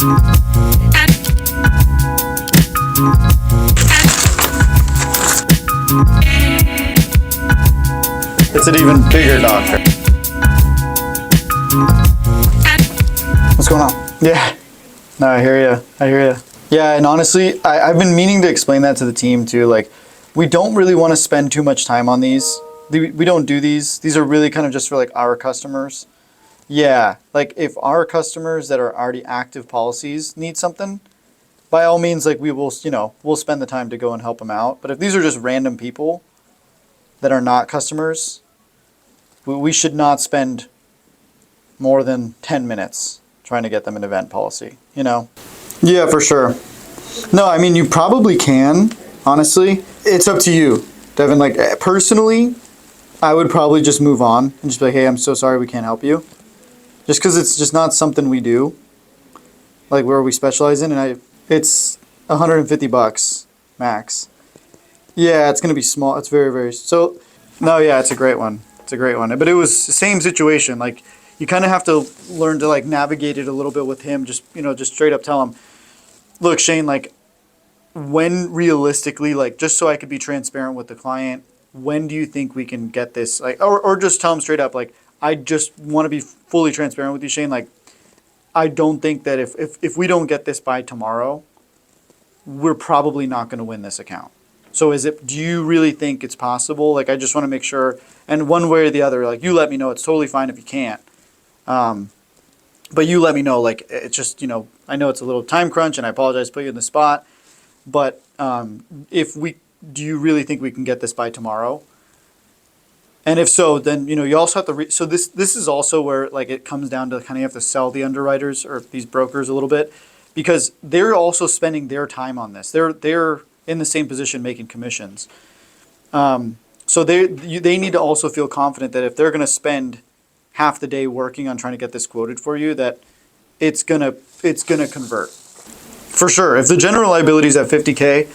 It's an even bigger doctor. What's going on? Yeah. No, I hear you. I hear you. Yeah, and honestly, I've been meaning to explain that to the team too. Like, we don't really want to spend too much time on these. We don't do these. These are really kind of just for like our customers. Yeah, like if our customers that are already active policies need something, by all means, like we will, we'll spend the time to go and help them out. But if these are just random people that are not customers, we should not spend more than 10 minutes trying to get them an event policy, Yeah, for sure. No, I mean, you probably can, honestly. It's up to you, Devin. Like, personally, I would probably just move on and just be like, hey, I'm so sorry we can't help you. Just because it's just not something we do, like where we specialize in, and it's $150 max. Yeah, it's going to be small. It's very, very, so, no, yeah, it's a great one. It's a great one. But it was the same situation. Like, you kind of have to learn to like navigate it a little bit with him. Just, just straight up tell him, look, Shane, like, when realistically, like, just so I could be transparent with the client, when do you think we can get this? Like, or just tell him straight up, like, I just want to be fully transparent with you, Shane. Like, I don't think that if we don't get this by tomorrow, we're probably not going to win this account. So do you really think it's possible? Like, I just want to make sure, and one way or the other, like, you let me know. It's totally fine if you can't. But you let me know, like, it's just, I know it's a little time crunch and I apologize to put you in the spot, but do you really think we can get this by tomorrow? And if so, then, you also have to, so this is also where, like, it comes down to kind of you have to sell the underwriters or these brokers a little bit, because they're also spending their time on this. They're in the same position making commissions. So they need to also feel confident that if they're going to spend half the day working on trying to get this quoted for you, that it's gonna convert. For sure. If the general liability is at $50K,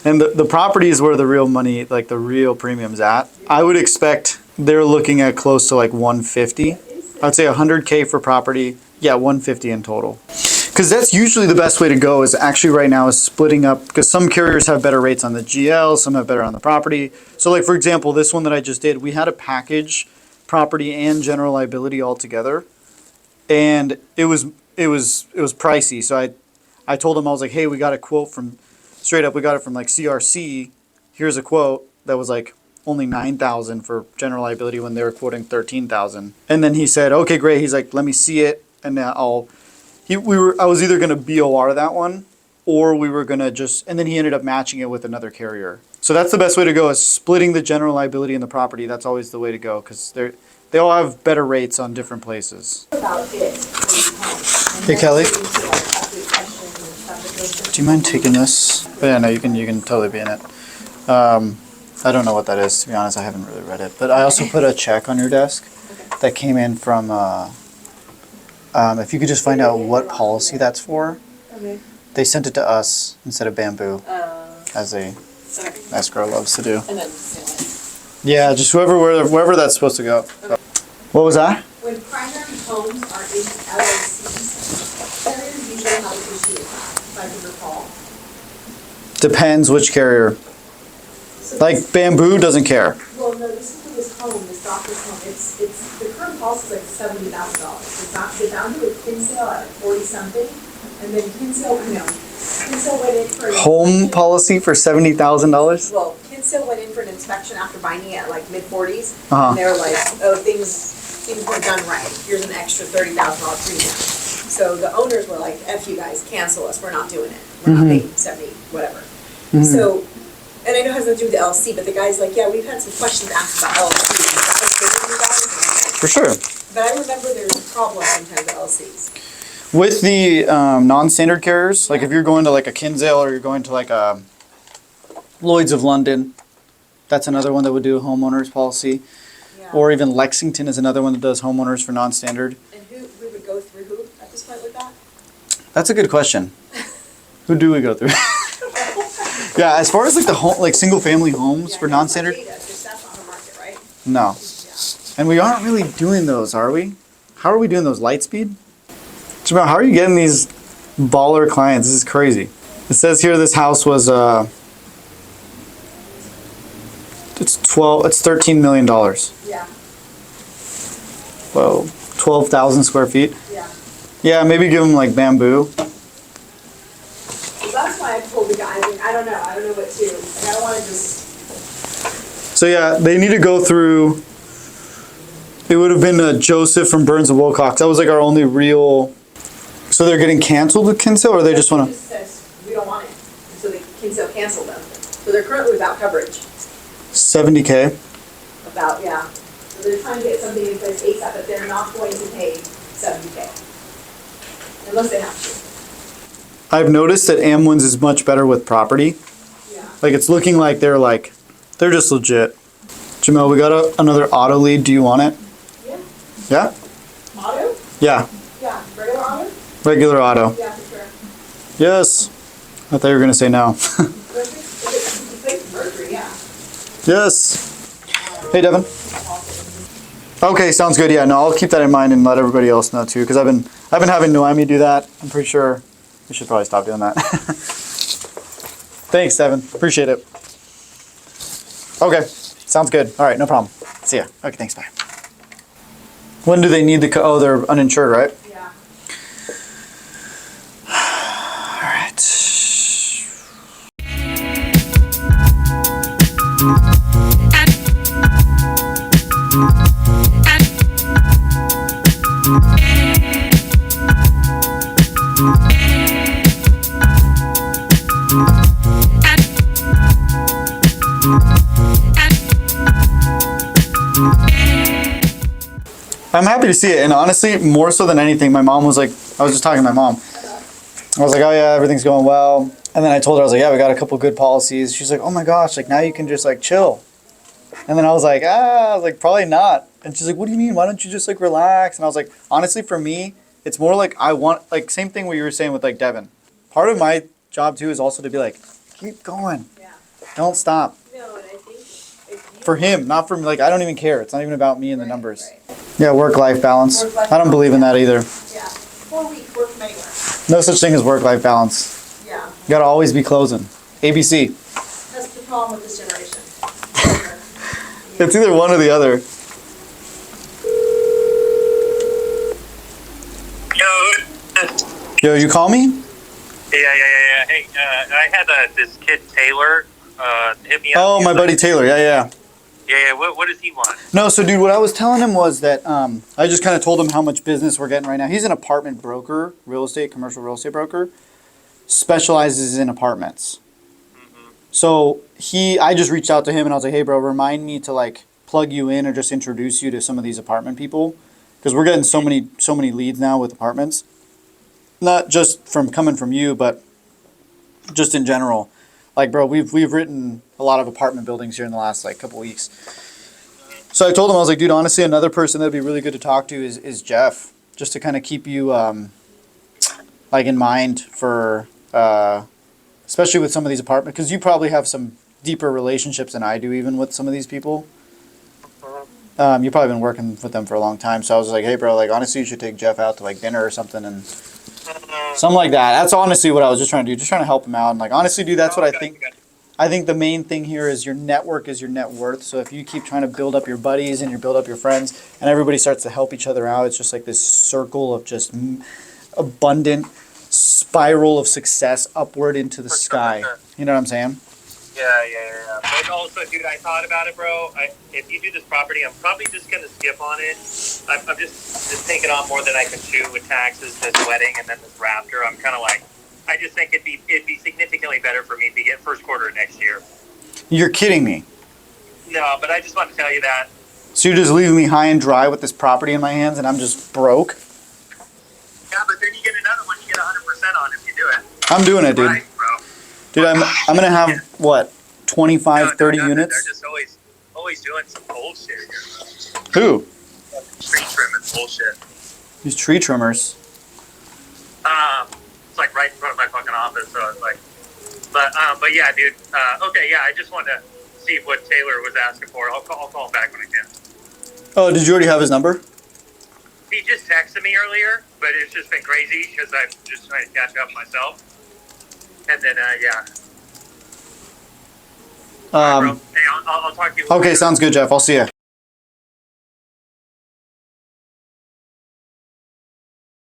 and the property is where the real money, like the real premium's at, I would expect they're looking at close to like 150. I'd say 100K for property. Yeah, 150 in total. Because that's usually the best way to go is actually right now is splitting up, because some carriers have better rates on the GL, some have better on the property. So like, for example, this one that I just did, we had a package property and general liability all together, and it was pricey. So I told him, I was like, hey, we got a quote from, straight up, we got it from like CRC. Here's a quote that was like only $9,000 for general liability when they were quoting $13,000. And then he said, okay, great. He's like, let me see it, and then I was either going to BOR that one, or we were going to just, and then he ended up matching it with another carrier. So that's the best way to go, is splitting the general liability and the property. That's always the way to go, because they all have better rates on different places. Hey, Kelly. Do you mind taking this? But yeah, no, you can totally be in it. I don't know what that is, to be honest. I haven't really read it. But I also put a check on your desk that came in from, if you could just find out what policy that's for. Okay. They sent it to us instead of Bamboo, as a escrow loves to do. Yeah, just wherever that's supposed to go. Okay. What was that? When primary homes are in LLCs, carriers usually have an issue with that, if I can recall. Depends which carrier. So like Bamboo doesn't care. Well, no, this is for this home, this doctor's home. It's the current policy is like $70,000. The boundary with Kinsale at 40-something, and then Kinsale went in for home policy for $70,000. Well, Kinsale went in for an inspection after buying it at like mid-40s, and they were like, oh, things were done right. Here's an extra $30,000 premium. So the owners were like, F you guys, cancel us. We're not doing it. We're not paying 70, whatever. So, and I know it has nothing to do with the LLC, but the guy's like, yeah, we've had some questions asked about LLC. For sure. But I remember there's a problem sometimes with LLCs. With the non-standard carriers, like if you're going to like a Kinsale or you're going to like a Lloyd's of London, that's another one that would do a homeowner's policy. Yeah. Or even Lexington is another one that does homeowners for non-standard. And we would go through who at this point with that? That's a good question. Who do we go through? Yeah, as far as like the home, like single family homes for non-standard. That's on the market, right? No. Yeah. And we aren't really doing those, are we? How are we doing those? Lightspeed? Jamel, how are you getting these baller clients? This is crazy. It says here this house was it's $13 million. Yeah. Whoa, 12,000 square feet. Yeah. Yeah, maybe give them like bamboo. So that's why I told the guy, I don't know what to, like, I don't want to just. So yeah, they need to go through. It would have been Joseph from Burns and Wilcox. That was like our only real. So they're getting canceled with Kinsale, or they just want to? Just says, we don't want it, so they Kinsale canceled them. So they're currently without coverage. 70K. About, yeah. So they're trying to get something in place ASAP, but they're not going to pay 70K. Unless they have to. I've noticed that Amwins is much better with property. Yeah. Like it's looking like they're just legit. Jamel, we got another auto lead. Do you want it? Yeah. Yeah? Auto? Yeah. Yeah. Regular auto? Regular auto. Yeah, for sure. Yes. I thought you were going to say no. It's Mercury, yeah. Yes. Hey, Devin. Okay, sounds good. Yeah, no, I'll keep that in mind and let everybody else know too, because I've been having Noemi do that. I'm pretty sure we should probably stop doing that. Thanks, Devin. Appreciate it. Okay, sounds good. All right, no problem. See ya. Okay, thanks. Bye. When do they need the? Oh, they're uninsured, right? Yeah. All right. I'm happy to see it, and honestly, more so than anything, my mom was like, I was just talking to my mom. I was like, oh yeah, everything's going well. And then I told her, I was like, yeah, we got a couple good policies. She's like, oh my gosh, like now you can just like chill. And then I was like, probably not. And she's like, what do you mean? Why don't you just like relax? And I was like, honestly, for me, it's more like I want, like same thing what you were saying with like Devin. Part of my job too is also to be like, keep going. Yeah. Don't stop. No, and I think For him, not for me. Like, I don't even care. It's not even about me and the numbers. Right. Yeah, work-life balance. Work-life I don't believe in that either. Yeah. 4 weeks, work from anywhere. No such thing as work-life balance. Yeah. You gotta always be closing. ABC. That's the problem with this generation. It's either one or the other. Yo, you call me? Yeah. Hey, I had this kid Taylor hit me up. Oh, my buddy Taylor. Yeah. Yeah. What does he want? No, so dude, what I was telling him was that I just kind of told him how much business we're getting right now. He's an apartment broker, commercial real estate broker, specializes in apartments. Mm-hmm. So I just reached out to him and I was like, hey, bro, remind me to like plug you in or just introduce you to some of these apartment people, because we're getting so many leads now with apartments, not just coming from you, but just in general. Like, bro, we've written a lot of apartment buildings here in the last like couple weeks. So I told him, I was like, dude, honestly, another person that'd be really good to talk to is Jeff, just to kind of keep you like in mind for especially with some of these apartments, because you probably have some deeper relationships than I do even with some of these people. You've probably been working with them for a long time, so I was like, hey, bro, like honestly, you should take Jeff out to like dinner or something and something like that. That's honestly what I was just trying to do, just trying to help him out. And like honestly, dude, that's what I think. I think the main thing here is your network is your net worth. So if you keep trying to build up your buddies and you build up your friends and everybody starts to help each other out, it's just like this circle of just abundant spiral of success upward into the sky. Sure. You know what I'm saying? Yeah. But also, dude, I thought about it, bro. If you do this property, I'm probably just going to skip on it. I'm just taking on more than I can chew with taxes, this wedding, and then this Raptor. I'm kind of like, I just think it'd be significantly better for me to get first quarter of next year. You're kidding me. No, but I just want to tell you that. So you're just leaving me high and dry with this property in my hands and I'm just broke? Yeah, but then you get another one you get 100% on if you do it. I'm doing it, dude. Right, bro. Dude, I'm going to have, what, 25, 30 nothing. units? They're just always doing some bullshit here, Who? tree trimming bullshit. These tree trimmers. It's like right in front of my fucking office, so it's like, but yeah, dude. Okay, yeah, I just wanted to see what Taylor was asking for. I'll call him back when I can. Oh, did you already have his number? He just texted me earlier, but it's just been crazy because I'm just trying to catch up myself. And then, yeah. All right, bro. Hey, I'll talk to you later. Okay, sounds good, Jeff. I'll see you.